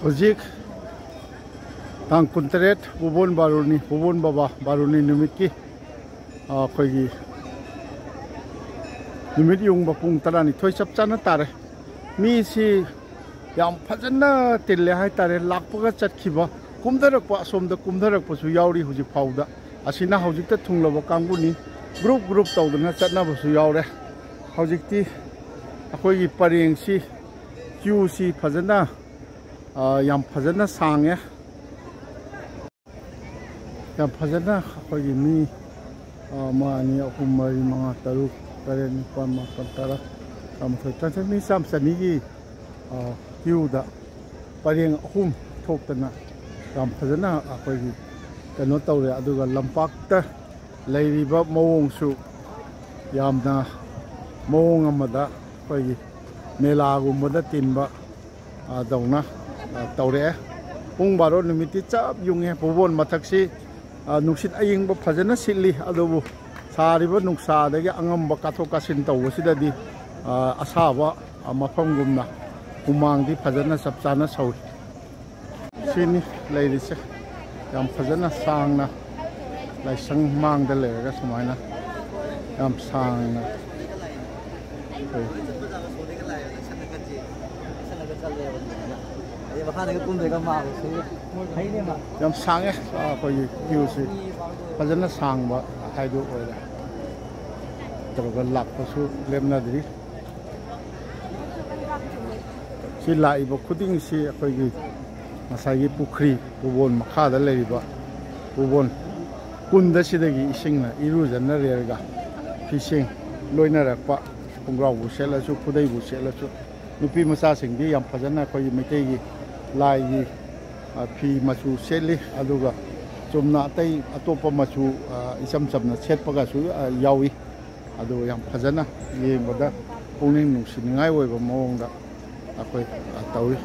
Hojik tang kunteret bubon baruni bubon baba baruni numit ki khoi numit yung bapung tarani thoi chap chana tare mi si yam phajana tille hai tare lakpaga chatkhiba kumdarak pa somda kumdarak pa su yauri hojik phauda asina hojik ta thunglaba kanguni group tawdana chatna ba su yaure hojik ti akhoi gi pareng si queue si phajana yam phajana sange yam phajana akhoi gi mi mani ahum mari manga taruk tare nipam mapan tara amthoi tan mi sam sani gi queue da pareng ahum thoktana yam phajana akhoi gi kano tawre aduga lampakta leiriba mawong su yamna mawong amada akhoi gi mela gumada tinba dauna tawre pung baro numiti chap yunge bobon mathaksi nuksit ayingba phajana silli adubu sariba nuksa dagi angamba kathok kasin tawsidadi asaba mafam gumna humangdi phajana sapchana sawi sini leirise yam phajana sangna laisang mangda lega sumaina yam sangna yam sange koi queue si phajana sangba haidu oira taroga lakpa su lemnadri si laiba khuding si koi gi masagi pukhri bubon makhada leiba bubon kunda sidagi isingna irujana rerga fising loina rakpa pungrau bu selasu khudai bu selasu nupi macha singdi yam phajana koi mekei gi lai gi fi machu seli aduga chumna tai atopa machu isam chamna setpaga su yawi adu yam phajana yengboda pungning nungsiningai oiba mawongda akoi tawi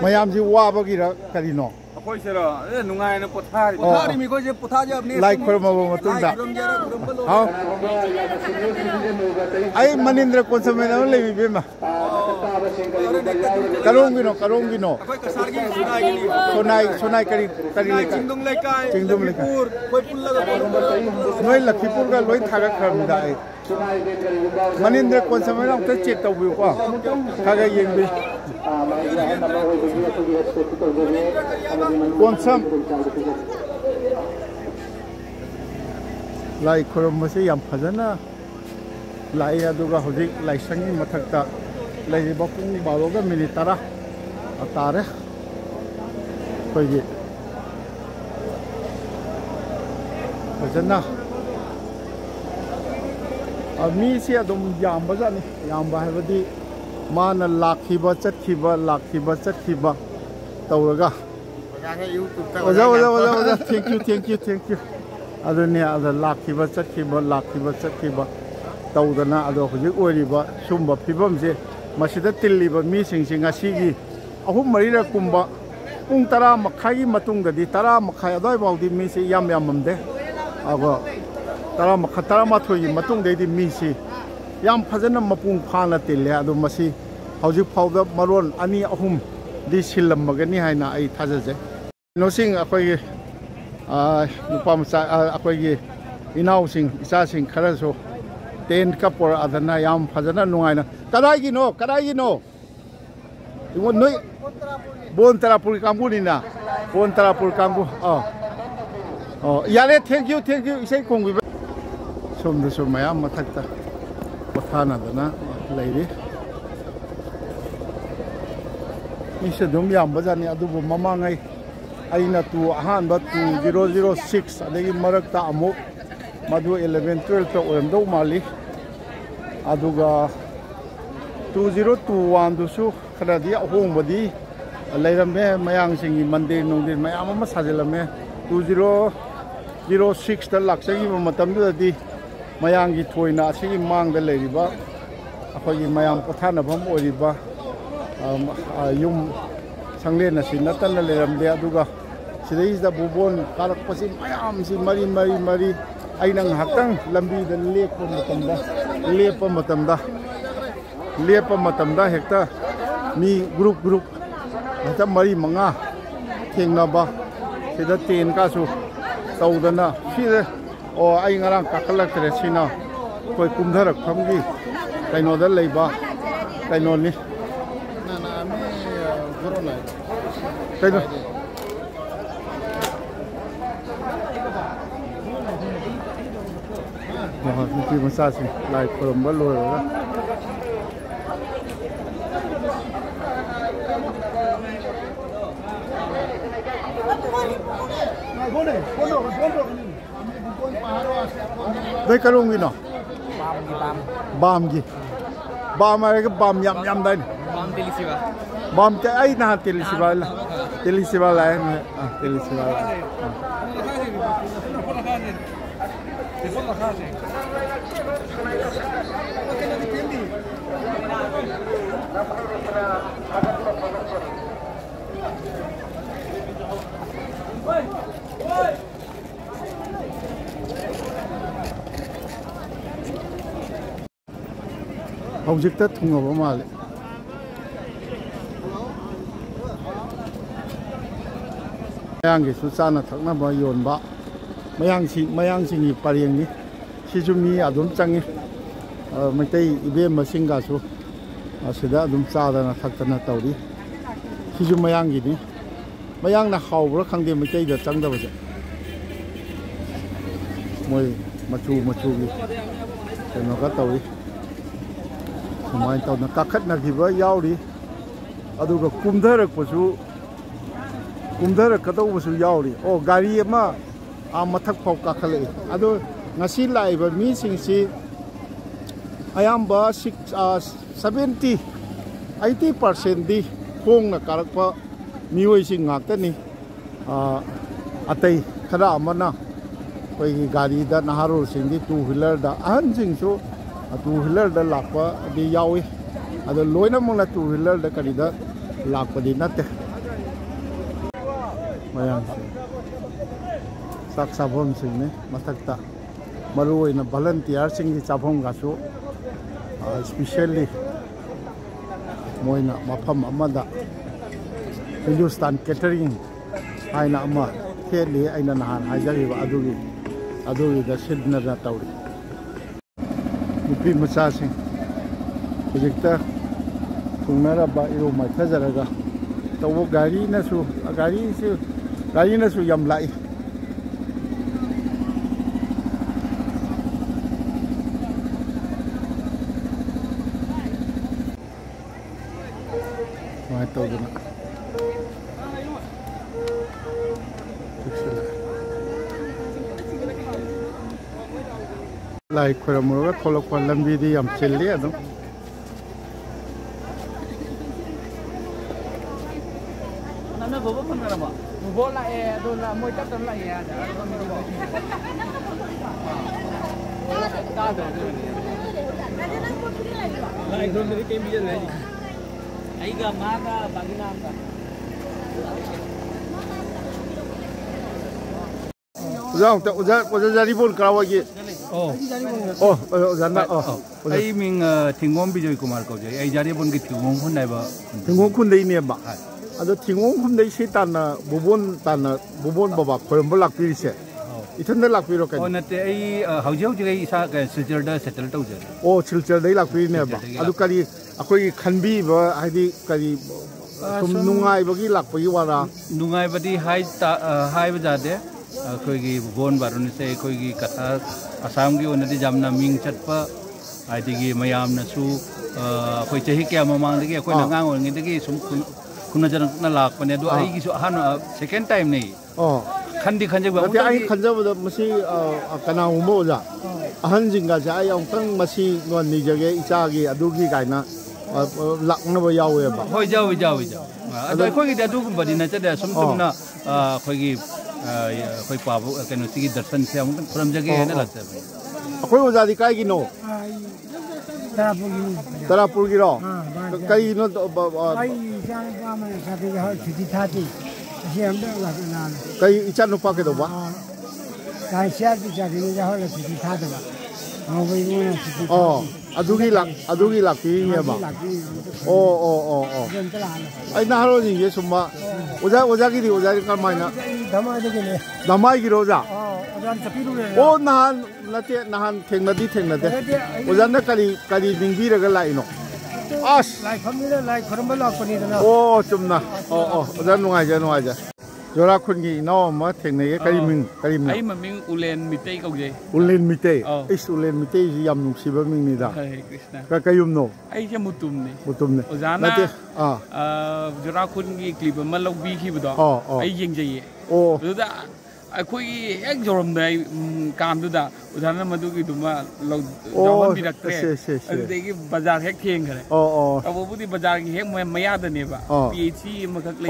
mayam ji wabagira karino akoi sera nungai na pothari mi ko je pothaje apni like khorma matunda ha ai manindra konsamena lebi bema karongino akoi kasargi sonai kari chingdum lekai pur koi pullaga noi lakhipur ga loi thaga khamda ai manindra konsamena ta check tawbi ko thaga yengbi konsam lai khoromase yam phajana lai aduga hojik laisangi mathakta lai bapung baloga minute tara atare koigi phajana ami si adum yamba jani yamba habadi mana lakhiba chathiba tawraga oja thank you adune ada lakhiba chathiba tawdana ado hujik oiriba sumba phibam je masida tilliba mi sing asigi ahum marira kumba pung 10 makhai matungdadi 10 makhai adoi baudi mi se yam mamde ago 10 makhai 13 gi matungdedi mi si yam phajana mapung phana tille ado masi hojik phawda maron ani ahum di silam magani haina ai thajaje no sing akoi nupam sa akoi gi inau sing isa sing khara so ten kapor adana yam phajana nungaina kadai gi no ingon noi bon tarapur kanguni na bon tarapur kangu yare thank you isai kongbi somda so mayam mathakta pothana dana leiri isa dum yam bajani adubu mamangai aina tu ahan ba 2006 adegi marakta amu madu 11 12 to oramdo mali aduga 2021 dusu khadadi ahong badi leirame mayang singi mandir nongdir mayam ama sajelame 2006 ta laksagi matam dadi mayangi thoina asigi mangda leiriba akhoi mayam pothana bam oriba yum sanglen na sin natan leramde aduga sidai da bubon karak pasim ayam si mari ai nang hatang lambi da lepa matamda hekta mi group จะมมังเทียงนาบะที่จะเตียนก็สู้ตัวเดินนะที่เลยโอ้ไอ้งานกักลักเตะสินะคอยกุมเถอะคำกี้ไก่นอนได้เลยบ้าไก่นอนนี่น่าไม่กลัวเลยไก่นอนที่มันซาสิลายพรมบอลลูนนะได้กระลุงกินเนาะบามกี่บามอะไรก็บามยำได้บามเตลิสิบะบามจะไอ้น่าเตลิสิบะละเตลิสิบะละเนี่ยเตลิสิบะละเขาจิกตัดทุ่งออกมาเลยยังกี่สุดสั้นนะทั้งนั้นมาโยนบะไม่ยังสิงปารียงนี้ที่จุมีอดุมจังนี้ไม่ได้อีเบมาสิงกาสูสุดาอดุมซาดนะทักตันตัวดีที่จุไม่ยังกี่นี้ไม่ยังนะเขาเพราะครั้งเดียวไม่ได้เดือดจังเดียวจะมวยมาชูกี่แต่เราก็ตัวดีทำไมตอนนั้นกักขัดนักที่ว่ายาวดีอะดูก็กุมเท่าไรก็ต้องมาสู้ยาวดีโอ้การีมามาทักพบกักขัดเลยอะดูงั้นสิไลฟ์แบบมีสิ่งที่อายังบ้า80% ดีคงนักการ์ดมีไว้สิ่งงักแต่นี่อัตย์ขนาดมันนะไปการีด้านฮารุสิ่งที่2 wheeler ด้านสิ่งชั่ว2 wheeler ด้านหลักว่าดียาวอะดูลอยน้ำมันละ2 wheeler ด้านการีด้านหลักว่าดีนัดเตะมายังสิสักสาวผมสิ่งนี้มาทักตามารู้นะบาลันตีอาร์สิ่งที่สาวผมกัสูespecially มวยนะมาพัมอามาดะฮินดูสตันแคเทอริงไอ้นะมาเที่ยวนี้ไอ้นั่นอาหารไอ้จะรีบอดูดีเดชิดนั่นนะตัวนี้มุพีมาซาสิโปรเจกต์ทุ่งนาราบะอิโรมาทัศน์ระตัวการีน่ะสู้ยำไหลมาตัวนี้นะลายคนมือก็ทอลควันลำบีดียำเชลลี่อ่ะน้องนั่นน่ะบอกว่าคนอะไรบ้างบอกละโดนละมวยจับตัวละเดี๋ยวเราไม่รู้บอกตาเดือดลายคนนี้เกมบีจะเลยไอ้ก็มาก็บางทีน้ำก็แต่อุจารีบุญกล่าวว่ากี่อุจารีไอ้มิงทิ้งงงบิจอยกุมารก็จะไอ้จารีบุญกี่ทิ้งงงคนไหนบ้างทิ้งงงคนใดเนี่ยบ้างอะดูทิ้งงงคนใดใช่ตานะบุบนบ้าคนบ้าหลักปีเสียอีท่านได้หลักปีหรอกกันนั่นแต่ไอ้เขาเจ้าจะไอ้สักสิลเจอร์ได้เซตล์ตัวเจอสิลเจอร์ได้หลักปีเนี่ยบ้างอะดูการีคุยขันบีบ้าไอ้ที่การีสมนุ่งไงบ้างกี่หลักปีว่าระนุ่งไงบ้างที่ไฮบ้าจัดเด้คุยกี่บนบารุนิเซ่คุยกี่กัตอาสามกี่วันนี้จำนำมิงชัดปะไอ้ที่กี่มายามนั่นสู้คุยเจฮิกยามามังที่กี่คุยนักงานวันนี้ที่กี่สมคุณน่าจะนั่นหลักปะเนี่ยดูไอ้กี่สุฮันsecond timeนี่ขันดีขันจะแบบที่ไอ้ขันจะแบบมันสิกันเอาโม่จ้ะฮันจริงก็จะไอ้ยังตั้งมันสินวลนี่จะกี่อีจ้ากี่อดูกี่กันนะหลักนั่นว่ายาวเลยปะคุยยาวแต่คุยกี่เดือนดูกันบ่ดีนะจะได้สมทุนนะคุยกี่คุยป่าวกันนู่นที่ดร์สันเสียมันพร้อมจะกี่นั่นแหละคุยว่าจะดีใครกินโน่ตราปูกิโร่ใครโน่ใครจะมามันจะที่เขาชุดท่าที่เสียมเด้อหลักนั่นใครอิจฉานุภาเกตัววะใครเสียที่จะกินจะเขาเลยชุดท่าตัวเอาไปนู่นชุดท่า adugi laki ya ba oh ai na haro ni ye summa oja ki di oja ka mai na damai ki roja oh nahan theng na de oja na kali dingbi ra ga lai no as lai family lai kharam la pani na oh chumna oja nungai ja Jora khungi no ma theng nei kari ming ai ma ming ulen mitei kau je ulen mitei is ulen mitei yam nung siba ming ni da krishna ka kayum no ai je mutum ne ojana Jora khungi clip ma lo bi khi bdo ai yeng je ye du da khoi ek jorom dai kam du da ojana ma du ki du ma lo jawan bi rak tre adu de ki bazar hek theng khare abu budi bazar ki hek maya da ne ba phc ma khak le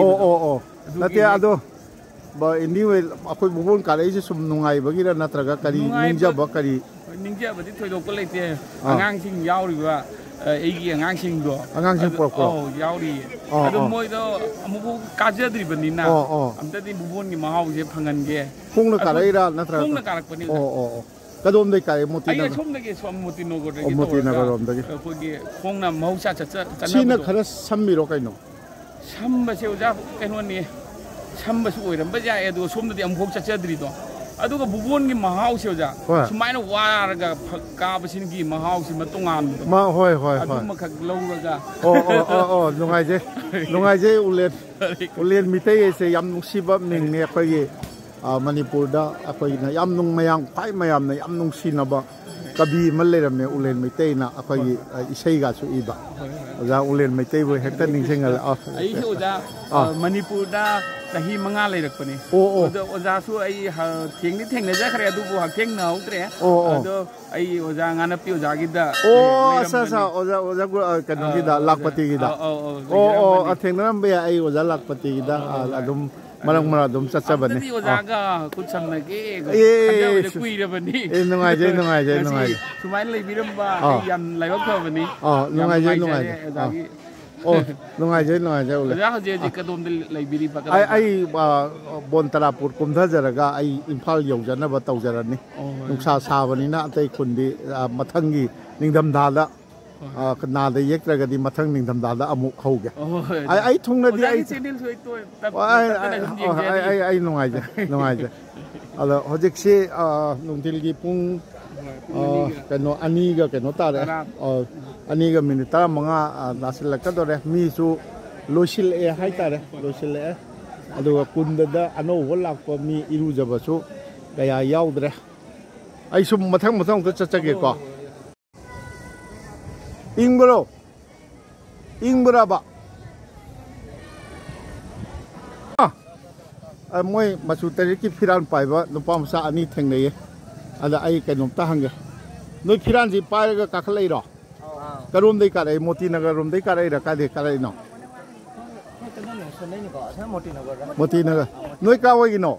nate ado ba anyway akoi bubon ka rei sum nungai bagi ra natraga kari ninja ba di thoi do ko leite angang sing yauri ba ai gi angang sing pro yauri ado moi do amu ka ja dri bani na amta di bubon gi mahau je phangan ge khong na ka rei ra natraga khong na ka rak pani kadom dei kai moti na ai som de ge som moti no go de moti na rom de ko gi khong na mau cha china khara sammi ro kai no Samba se uja keno ni samba su oiram ba jae do som de am phok cha chadri do adu ga bubon gi mahau se uja sumaina war ga ka basin gi mahau si matungan ma hoi adu ma khak lo ga nungai je ulen mitei se yam nung siba ming ne khoi gi manipur da akhoi na yam nung mayang pai mayam na yam nung sinaba kabi malleram ne ulen mitei na akhoi gi isai ga su iba oja ulen mitei bo hekta ningsengal ai oja manipur da sahi manga leirak pani oja su ai theng na ja khare adu bo theng na utre ado ai oja ngana pi oja gi da sa oja kan gi da lakpati gi da theng na be ai oja lakpati gi da adum marang dum chacha bani oja ga kucham na ge ga kui ra bani nungai je sumai lei biram ba yam lai ba bani nungai je ule oja je ka dom de lei biri ba ai bon tarapur kumtha jaraga ai imphal yojana ba tawjarani nuksa sabani na atai khundi mathangi ningdam da na da yekra di mathang ningdam da amu khauge ai thungna di ai nungai je ala hojik se nungtil gi pung kano ani ga kano tare ani ga minute tara manga nasil ka dore mi su losil e hai tare losil e adu kunda da ano holak ko mi iru jaba su kaya yaudre ai sum mathang ta chachage ko ingbra ba moi masu tari ki phiran paiba nupa masa ani thengnei ada ai kainom ta hangge noi phiran ji paiga kakhlei ro karum dei karai moti nagar rum dei karai ra ka de karai no moti nagar noi ka wai no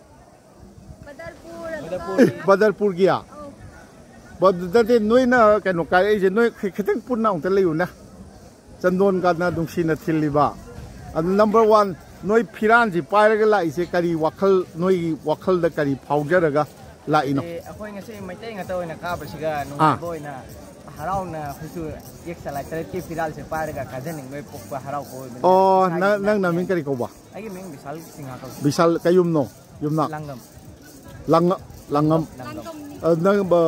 badarpur gya badate noi na kaino karai je noi khiteng punna ong ta leiu na chandon ka na dungsi na thiliba number 1 noi phiran ji pairaga la ise kari wakhal noi wakhal da kari phaujaraga la ino akhoi ngase maitai nga toina ka basiga no boina harau na khusu ek sala tare ki phiral se pairaga kajening noi pokpa harau ko nang na min kari ko ba agi ming bisal singha ko bisal kayum no yumna langam nang ba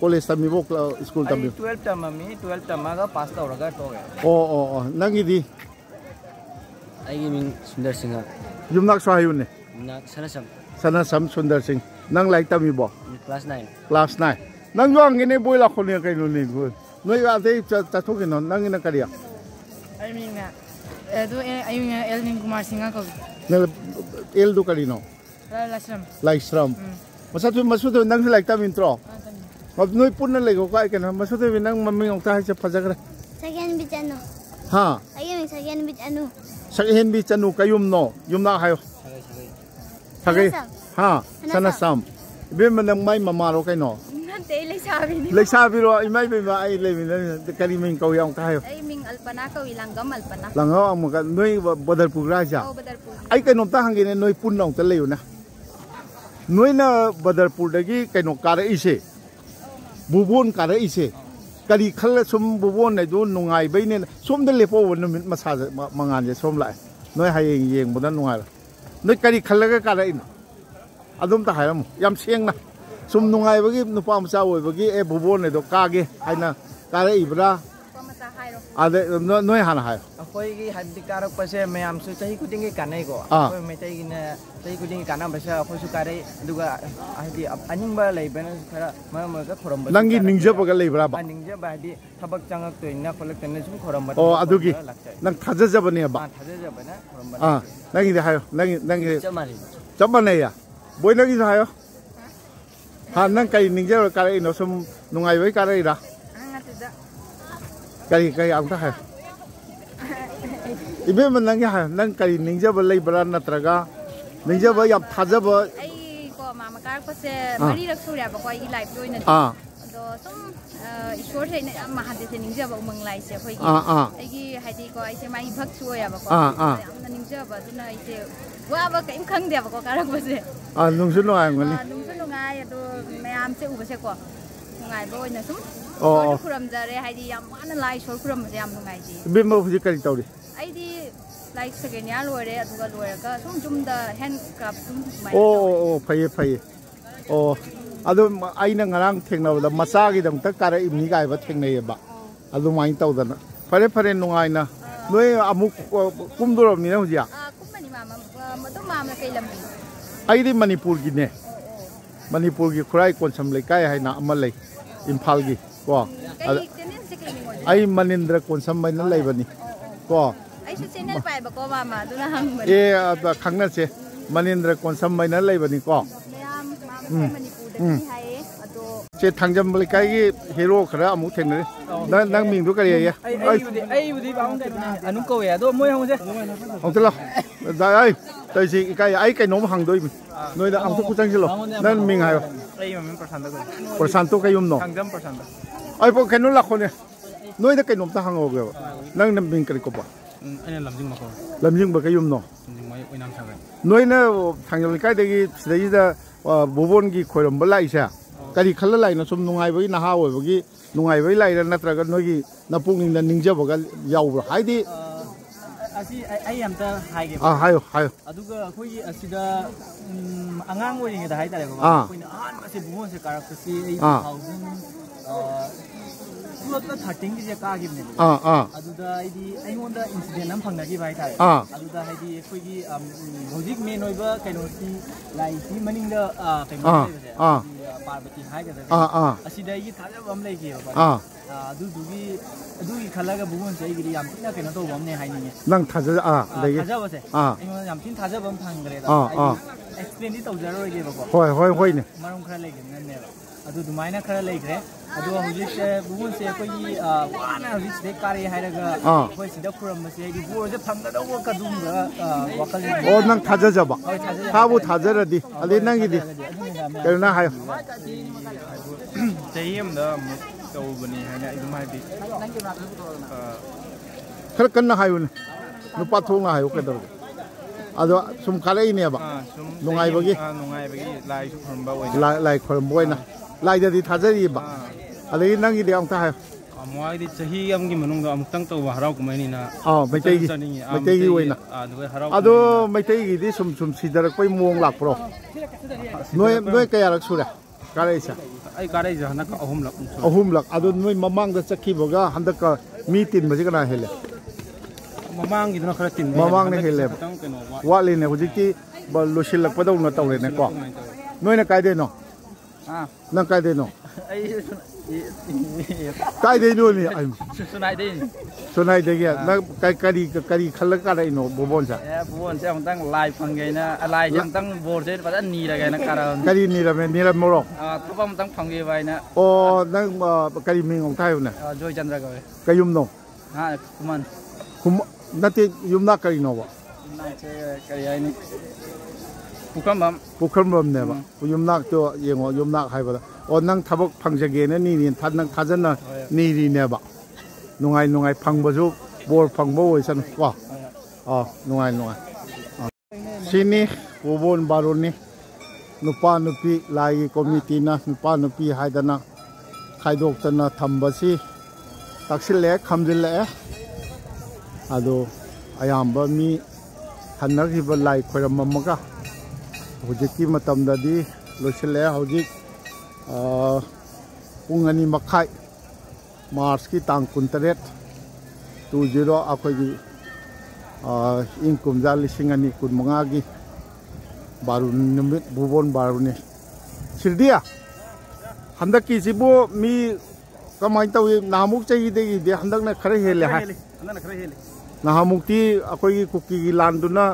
college tami bok school tami 12 tama ga pass tawraga to nang idi Aigi ming Sundar Singh. Yumnak Swahayun ne? Nak Sanasam Sundar Singh. Nang like tami bo? Class 9. Class 9. Nang yung gini boy la ko niya kayo ni boy. Noy ate tatukin no nang ina kariya. I mean ayun El Kumar Singh ko. El do kalino. Laisram. Masatu nang like tami intro. Mab noy pun na lego ka ikan masatu nang maming ong tahay sa pajagra. Second bit ano? Ha? Ayun second bit ano? Second bit ano kayum no? Yum na kayo. Sagay. Ha? Sanasam. Ibe man nang may mamaro kay no? Lagsabi ro imay ba ay lemin kaliming kawyang kayo. Ay ming alpana ka ilanggam alpana. Langaw ang mga noy Badarpur raja. Ay kay nung tahang gini noy punong talayo na. Noy na Badarpur dagi kay nung kara ise. Bubon kara ise. ꯀꯔꯤ ꯈꯜꯂ ꯁꯨꯝ ꯕꯣꯕꯣꯟ ꯍꯥꯏꯗꯨ ꯅꯨꯡꯉꯥꯏꯕꯩꯅꯦ ꯁꯣꯝꯗ ꯂꯦꯞꯄꯣꯕ ꯅꯨꯃꯤꯠ ꯃꯁꯥꯗ ꯃꯉꯥꯟꯁꯦ ꯁꯣꯝ ꯂꯥꯛꯑꯦ ꯅꯣꯏ ꯍꯌꯦꯡ ꯌꯦꯡꯕꯗ ꯅꯨꯡꯉꯥꯏꯔꯣ ꯅꯣꯏ ꯀꯔꯤ ꯈꯜꯂꯒ ꯀꯥꯔꯛꯏꯅꯣ ꯑꯗꯨꯝꯇ ꯍꯥꯏꯔꯝꯃꯨ ꯌꯥꯝ ꯁꯦꯡꯅ ꯁꯨꯝ ꯅꯨꯡꯉꯥꯏꯕꯒꯤ ꯅꯨꯄꯥ ꯃꯆꯥ ꯑꯣꯏꯕꯒꯤ ꯕꯣꯕꯣꯟ ꯍꯥꯏꯗꯣ ꯀꯥꯒꯦ ꯍꯥꯏꯅ ꯀꯥꯔꯛꯏꯕ꯭ꯔꯥ ꯑꯗ ꯅꯣꯏ ꯍꯥꯟꯅ ꯍꯥꯏꯌꯣ ꯑꯩꯈꯣꯏꯒꯤ ꯍꯥꯏꯕꯗꯤ ꯀꯥꯔꯛꯄꯁꯦ ꯃꯌꯥꯝꯁꯨ ꯆꯍꯤ ꯈꯨꯗꯤꯡꯒꯤ ꯀꯥꯟꯅꯩꯀꯣ ꯑꯩꯈꯣꯏ ꯃꯩꯇꯩꯒꯤꯅ ꯆꯍꯤ ꯈꯨꯗꯤꯡꯒꯤ ꯀꯥꯟꯅꯕꯁꯦ ꯑꯩꯈꯣꯏꯁꯨ ꯀꯥꯔꯛꯏ ꯑꯗꯨꯒ ꯍꯥꯏꯗꯤ ꯑꯅꯤꯡꯕ ꯂꯩꯕꯅ ꯈꯔ ꯃꯔꯛ ꯃꯔꯛꯇ ꯈꯣꯔꯝꯕ ꯅꯪꯒꯤ ꯅꯤꯡꯖꯕꯒ ꯂꯩꯕ꯭ꯔꯥꯕ ꯅꯤꯡꯖꯕ ꯍꯥꯏꯗꯤ ꯊꯕꯛ ꯆꯪꯉꯛꯇꯣꯏꯅ ꯈꯣꯠꯂꯛꯇꯣꯏꯅ ꯁꯨꯝ ꯈꯣꯔꯝꯕ ꯑꯣ ꯑꯗꯨꯒꯤ ꯅꯪ ꯊꯥꯖꯖꯕꯅꯦꯕ ꯊꯥꯖꯖꯕꯅ ꯈꯣꯔꯝꯕ ꯅꯪꯒꯤꯗꯤ ꯍꯥꯏꯌꯣ ꯅꯪꯒꯤ ꯆꯞ ꯃꯥꯟꯅꯩꯌꯥ ꯕꯣꯏ ꯅꯪꯒꯤꯁꯨ ꯍꯥꯏꯌꯣ ꯅꯪ ꯀꯔꯤ ꯅꯤꯡꯖꯕ ꯀꯥꯔꯛꯏꯅꯣ ꯁꯨꯝ ꯅꯨꯡꯉꯥꯏꯕꯩ ꯀꯥꯔꯛꯏꯔꯥ kari ang tahay. Ibe man lang yan, nang kari ninjaba labor na traga, ninjaba yap thajaba. Ay ko mama karak pa se mari rak surya ba ko I live doy na. Do sum short hai na mahade se ninjaba umang lai se ko ai gi hadi ko ai se mai phak suya ba ko. Amna ninjaba duna ai se wa ba kaim khang dia ba ko karak pa se. Nungsu nungai ngani. Nungsu nungai do mayam se uba se ko. Nungai ba oi na sum. Kuram jare hadi yam mana lai short kuram se yam nungai ji. Ibe mo fuji kari tauri. Ai di like second year lore aduga lore ka sum da handcraft sum mai. Faye. Adu aina ngarang thengna macha gi dam ta kara imni gai ba thengnei ba. Adu mai tawdana. Fare nungai na. Noi amuk kumdorom ni na hujia. Kumani mama madu mama kai lambi. Ai di Manipur gi ne. Manipur gi khurai konsam lekai hai na amal lei. Imphal gi ko. Ai Manindra konsam mai na lei bani. Ko. Ai su channel pai ba ko mama du na hang ba. Khangna se Manindra konsam mai na lei bani ko. 제 당점 볼까기 히로 그래 아무 탱네 난 민도 그래야 ai budi ba ông anu câu ya do moi hong se ông tới lo đây đây gì cái cái nôm hàng đôi nơi đã ăn thuốc trang chứ lo nên mình hay ai mà mình persanto cái yum no 당점 persanto ai bộ cái nó là con nè nơi đã cái nôm ta hàng ngô kìa nên nằm mình cái cục à anh làm nhưng mà cái yum no nơi nó 당점 cái đây là bố vốn cái khối làm bớt lại sao kari khalla lai na sum nungai bagi na hawe bagi nungai bagi lai na traga nogi na pungning na ninja baga yaw haidi asi ai am ta haige hayo aduga khoi asida angang oi da haida ba khoi na an ase buhon se karak si 2013 gi je ka gi ne aduda idi ai honda incident am phangna gi bai thai aduda haidi khoi gi hojik me noiba kaino si lai si maning da kaino Parvati hai ka da asida yi thaja bam lei ge ba adugi khalaga bugun sei gi yam tina kaino to bam ne hai ni nang thaja lei ge thaja ba se ai yam tin thaja bam phang gre da explain di to jaro ge ba ko hoi ne marum khara lei ge ne ba adu dumai na khara lei gre adu hojik se bugun se ko yi wana hojik de kare hai ra ga koi sida khuram ma se di bo je phang da do ka dum ga wakal nang thaja ja ba thabu thaja ra di ali nang gi di kelna hai Jayim da to bani hai na idum hai bi khar kan na hai un nu pa thong na hai o kedar ado sum khalai ne ba nungai bagi lai su khum ba oi lai khum boi na lai da di thaja ri ba ali nang gi de ang ta hai moi di chahi am gi manung da amuk tang to wa harau kumai ni na mai tei gi oi na ado mai tei gi di sum sidar koi muang lak pro noi kaya rak sura karai sa ai karai ja na ka ahum lak ado noi mamang da chakhi boga handa ka mi tin ma ji kana hele mamang gi na khara tin mamang ne hele wa le ne huji ki ba losil lak padau na tawle ne ko noi na kai de no nang kai de no ai kai de no ni ai sunai de ya na kai kari khalla ka dai no bobon sa bobon sa ang tang live phang gai na live yang tang bor se pa ni la gai na kari ni la morok thapam tang phang gai bai na nang kari ming ong thai na joy chandra ga kayum no kum nati yum na kari no ba na che kari ai ni pukram bam ne ba yum nak to yengo yum nak hai ba nang thabok phangjage na ni than nang thajan na ni ri ne ba nungai phangba ju bor phangbo oi san wa nungai sini bobon baroni nupa nupi lai committee na nupa nupi haidana khaidok tana thamba si taksil khamjil ado ayamba mi hannagiba lai khoiram amaga hojiki matamdadi loisile hojik pungani makhai Mars ki tang 19 20 akogi inkum jali singani kun mangagi baru numit bubon baru ni sirdia handak ki sibo mi kamai tawi namuk chai de handak na khare hele ha nahamuk ti akoi kuki landuna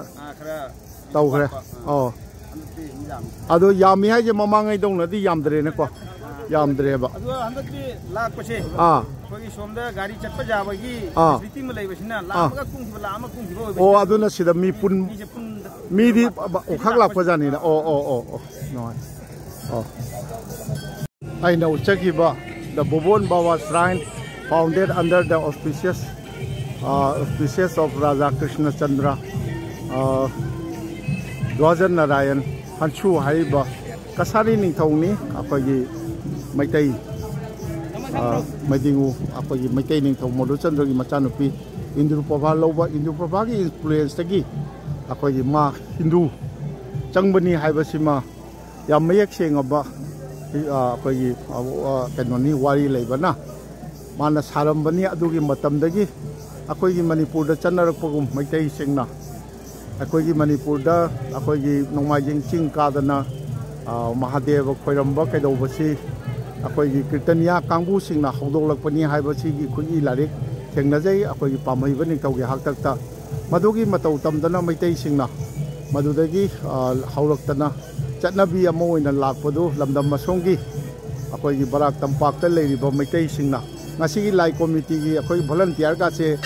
tau khare oh ado yami ha je mamangai dong na di yamdre ne ko yamdre ba ado handak ti lak pase koi somda gari chatpa jabagi city ma lei basina lamaga kunghiba lama kunghiba oh aduna sida mi pun mi di khak lak pajani na oh no I know Chakiba, the Bobon Bawa Shrine, founded under the auspicious of Raja Krishna Chandra, Dwajan Narayan, Hanshu Haiba, Kasari Ningtoni, Apagi Maitai, Maidingu, Apagi Maitai Ningtong, Modu Chandra Machanupi, Indru Pavaloba, Indru Pavagi influence Tagi, Apagi Ma, Hindu, Changbani Haibasima, Yamayak Singaba. Apagi kanoni wari leibana mana sarambani adugi matamdagi akoigi Manipur da chanarakpagum maitai singna akoigi Manipur da akoigi Nongmai Ching kadana Mahadeva khoiramba kaidobasi akoigi Kirtaniya kangbu singna hodolakpani haibasi gi khui larik thengnajai akoigi pamhaibani tawgi haktakta madugi matau tamdana maitai singna madudagi hauraktana Chatnabi amoina lakpadu lamdam masongi akoigi barak tampakta leiriba maitai singna ngasi lai committee gi akoi volunteer ka che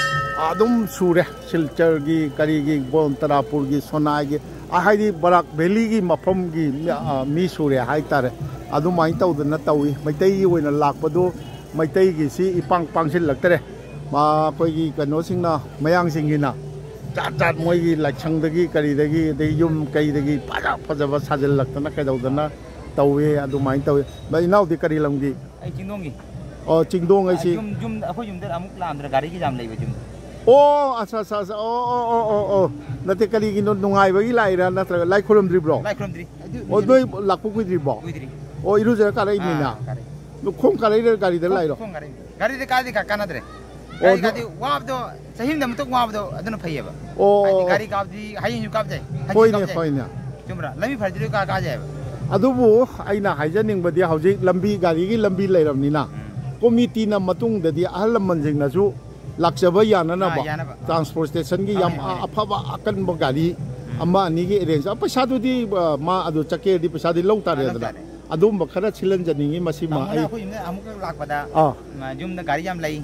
adum sure silchar gi kari gi bon tarapur gi sonai gi ahai barak valley gi mafam gi mi sure hai tare adum ai tawdna tawi maitai oina lakpadu maitai gi si ipang pangsil laktare ma koigi kano singna mayang singina tat moigi lachangdagi karidagi de yum kaidagi pajaba sajal laktana kaidawdana tawe adumai tawe ba inaw di kari lamgi ai chingdongi oh chingdong ai si jum akoi jum der amuk lamdra gari gi jam leiba jum oh asa oh nate kari gi nungai bagi laira natra lai khurumdri bro oh doi lakpu kuidri bro oh iru jara karai mina no khong karai der gari der lairo gari de kadi ka kanadre gari kadi wabdo sahim dam tok wabdo aduna phayeba oh gari kabdi hayin yu kabjai hoine chumra lami phajri ka jayeba adubu aina haijaning badi hauji lambi gari gi lambi leiramnina committee na matung dadi ahal manjing na ju lakchaba yana na ba transportation gi yam afaba akan ba gari amma ani gi arrange paisa du di ma adu chake di paisa di long tare da adum ba khara chilan janingi masi ma ai amuk lakpada jum na gari jam lai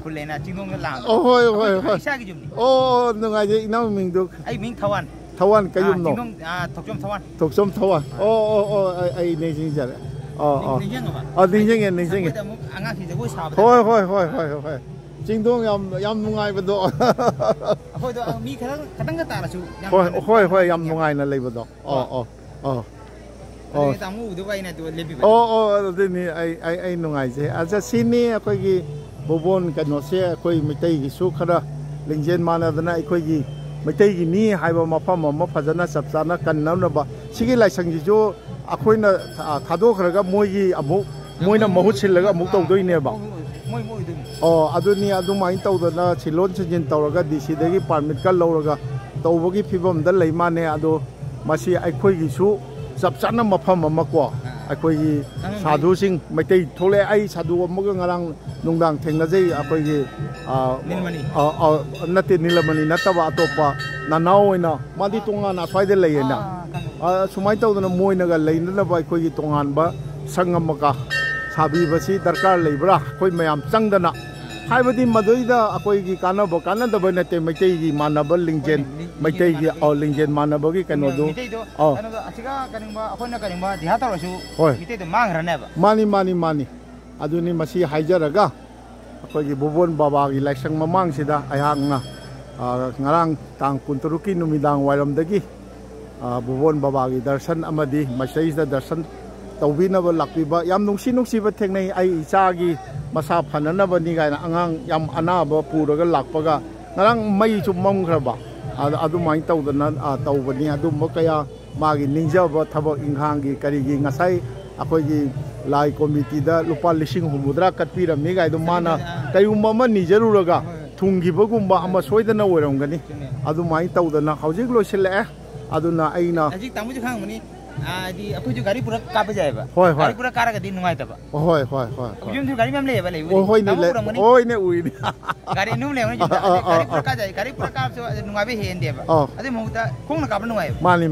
khulena chingdong la hoi isa gi jumni nungai je inaw ming du ai ming Thawan kayum no Thoksom Thawan ai nei sing jare ning anga ki jago sa hoi chingdong yam nungai bado hoi do mi khadang ga tara chu hoi yam nungai na leibado tamu du bai na du lebi dini ai nungai je aja sini akoi gi bobon kano se akoi mitai gi su khara lingjen mana dana akoi gi mitai gi ni haiba mafam ma phajana sapsana kannam ba sigi laisang ji jo akoina thado kharaga moi gi amu moina mahut silaga amuk tawdoi ne ba aduni adumai tawdana silon chin tawraga dc dagi permit ka lawraga tawbagi phibam da leimane ado masi akoi gi su sapsana mafam ma ko akoi gi sadhu sing maitai thole ai sadhu amaga ngarang nungdang thengnajai akoi gi nilmani nate nilamani nataba atopa nanaoina madi tonga na swaide leyena sumai tawdana moina ga leina ba akoi gi tongan ba sangamaka sabi basi darkar leibra koi mayam changdana haibadi madoida akoi gi kanaba kanadaba nate maitai gi manaba lingjen maitai gi lingjen manaba gi kano do asiga kaningba akoina kaningba diha tawrasu mitai do mangrane ba mani aduni masi haijaraga akoi gi bobon baba gi laisang mamang sida ayang ngarang tang kunturuki numidang wairamdagi bobon baba gi darshan amadi masai da darshan tawbinaba lakpiba yam nungsi ba thengnai ai icha gi masa phananabani gaina angang yam anaba puraga lakpaga ngarang mai chu mamkhraba adu mai tawdana tawbani adu kaya magi ningjaba thabak inghangi karigi ngasai akoigi lai committee da lupa lishing humudra katpira mi gaidu mana kayumma ma nijaruraga thungibagumba ama soidana oiramgani adu mai tawdana hojik loisile aduna aina hojik tamuju khangmani di aku juga gari pura kapa jaya ba hoi gari pura kara gadi nungai ta ba hoi ujung tu gari mem le ba le hoi ne ui ni gari num le ni gari pura ka jaya gari pura kap so nungai be hen dia ba ade mau ta kong na kap nungai mani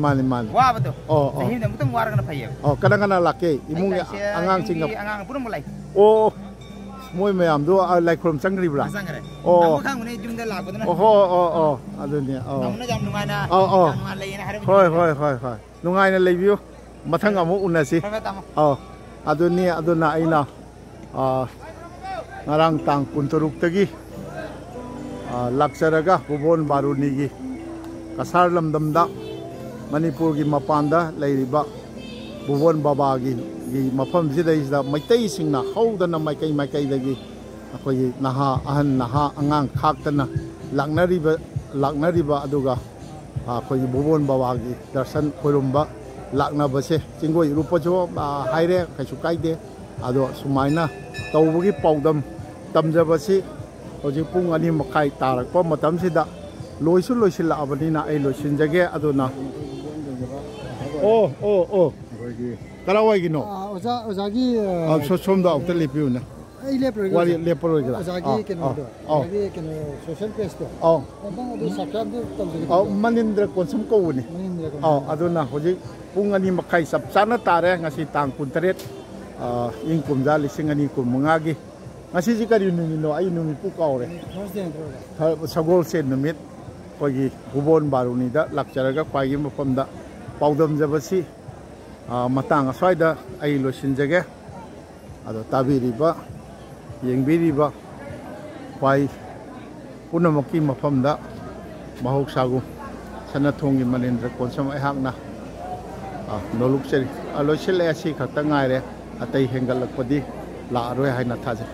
wa ba to sahi na mutum war kana phai kadang lake imung angang singap angang pura mulai moi mayam do like from sangri bra namu khang ni jum da lag badna aduni namna jam nungai na nungai le na hoi nungai na lebiu mathang amu unasi aduna aina ngarang tang kunturuk tagi laksaraga bubon baruni gi kasar lamdamda manipur gi mapanda leiriba bubon baba gi mafam jida maitai singna haudana maikai dagi akoi naha ahan naha angang khaktana laknariba aduga akoi bubon baba gi darshan khoirumba lakna base chingoi rupajo haire kaisu kaide ado sumaina tawbugi paudam tamjabasi hojik pung ani makai tarakpa matam sida loisil abani na ai loisinjage aduna karawai gino oza gi so somda opta lepiu na ai lepro wali lepro gila oza gi keno social page to bang adu subscribe tamjage manindra konsum ko ni aduna hojik pung ani makai sap sana tare ngasi tang kuntret ing kumja lising ani kumangagi ngasi jikari numino ai numi pu kaure sagol se numit kogi bubon baruni da lakcharaga kwagi mafamda paudam jabasi matang aswaida ai losinjage ado tabiriba yengbiriba kwai punamaki mafamda mahok sagu sanathongi manindra konsam ai hakna noluk seri aloisile asi khata ngaire atai hengalakpadi la aroi haina thaje